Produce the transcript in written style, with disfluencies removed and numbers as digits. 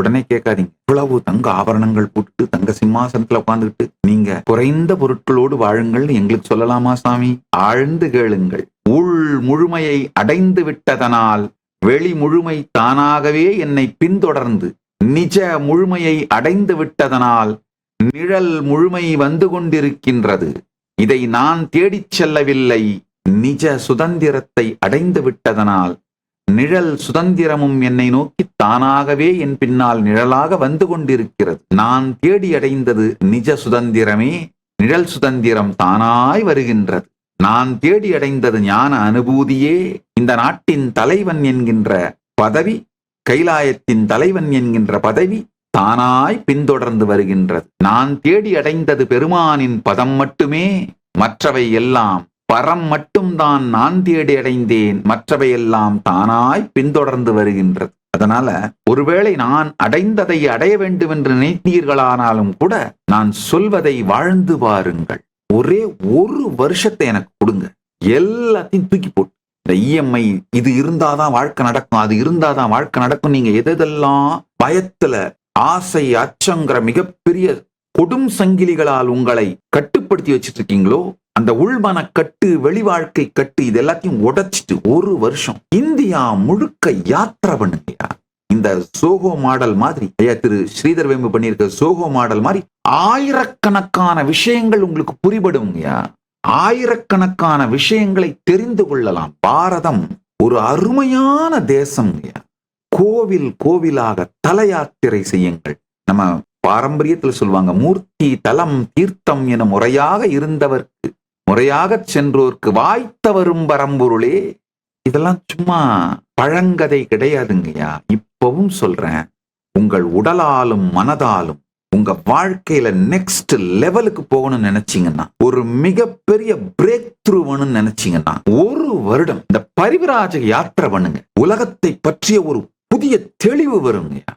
உடனே கேட்காதீங்க. இவ்வளவு தங்க ஆபரணங்கள் போட்டு தங்க சிம்மாசனத்துல உட்கார்ந்துட்டு நீங்க குறைந்த பொருட்களோடு வாழுங்கள் எங்களுக்கு சொல்லலாமா சாமி? ஆழ்ந்து கேளுங்கள். உள் முழுமையை அடைந்து விட்டதனால் வெளி முழுமை தானாகவே என்னை பின்தொடர்ந்து, நிஜ முழுமையை அடைந்து விட்டதனால் நிழல் முழுமை வந்து கொண்டிருக்கின்றது. இதை நான் தேடிச் செல்லவில்லை. நிஜ சுதந்திரத்தை அடைந்து விட்டதனால் நிழல் சுதந்திரமும் என்னை நோக்கி தானாகவே என் பின்னால் நிழலாக வந்து கொண்டிருக்கிறது. நான் தேடி அடைந்தது நிஜ சுதந்திரமே. நிழல் சுதந்திரம் தானாய் வருகின்றது. நான் தேடி அடைந்தது ஞான அனுபூதியே. இந்த நாட்டின் தலைவன் என்கின்ற பதவி, கைலாயத்தின் தலைவன் என்கின்ற பதவி தானாய் பின்தொடர்ந்து வருகின்றது. நான் தேடி அடைந்தது பெருமானின் பதம் மட்டுமே. மற்றவை எல்லாம் பரம் மட்டும்தான் நான் தேடி அடைந்தேன். மற்றவை எல்லாம் தானாய் பின்தொடர்ந்து வருகின்றது. அதனால ஒருவேளை நான் அடைந்ததை அடைய வேண்டும் என்று நினைத்தீர்களானாலும் கூட நான் சொல்வதை வாழ்ந்து பாருங்கள். ஒரே ஒரு வருஷத்தை எனக்கு கொடுங்க, எல்லாத்தையும் தூக்கி போட்டு இந்த இஎம்ஐ இது இருந்தாதான் வாழ்க்கை நடக்கும், அது இருந்தாதான் வாழ்க்கை நடக்கும், நீங்க எதெல்லாம் பயத்துல ஆசை அச்சங்கிற மிகப்பெரிய கொடும் சங்கிலிகளால் உங்களை கட்டுப்படுத்தி வச்சிட்டு இருக்கீங்களோ, அந்த உள்மன கட்டு, வெளி வாழ்க்கை கட்டு, இது எல்லாத்தையும் உடைச்சிட்டு ஒரு வருஷம் இந்தியா முழுக்க யாத்திரை பண்ணுங்கயா. இந்த சோகோ மாடல் மாதிரி, ஐயா திரு ஸ்ரீதர் வேம்பு பண்ணியிருக்க சோகோ மாடல் மாதிரி ஆயிரக்கணக்கான விஷயங்கள் உங்களுக்கு புரிபடுங்கயா. ஆயிரக்கணக்கான விஷயங்களை தெரிந்து கொள்ளலாம். பாரதம் ஒரு அருமையான தேசம். கோவில் கோவிலாக தல யாத்திரை செய்யுங்கள். நம்ம பாரம்பரியத்தில் சொல்லுவாங்க, மூர்த்தி தலம் தீர்த்தம் என முறையாக இருந்தவர்க்கு, முறையாக சென்றோர்க்கு வாய்த்தவரும் பரம்பொருளே. இதெல்லாம் சும்மா பழங்கதை கிடையாதுங்கய்யா. இப்பவும் சொல்றேன், உங்கள் உடலாலும் மனதாலும் உங்க வாழ்க்கையில நெக்ஸ்ட் லெவலுக்கு போகணும்னு நினைச்சீங்கன்னா, ஒரு மிகப்பெரிய பிரேக் த்ரூ வேணும்னு நினைச்சீங்கன்னா, ஒரு வருடம் இந்த பரிவிராஜ யாத்திரை பண்ணுங்க. உலகத்தை பற்றிய ஒரு புதிய தெளிவு வருங்கய்யா.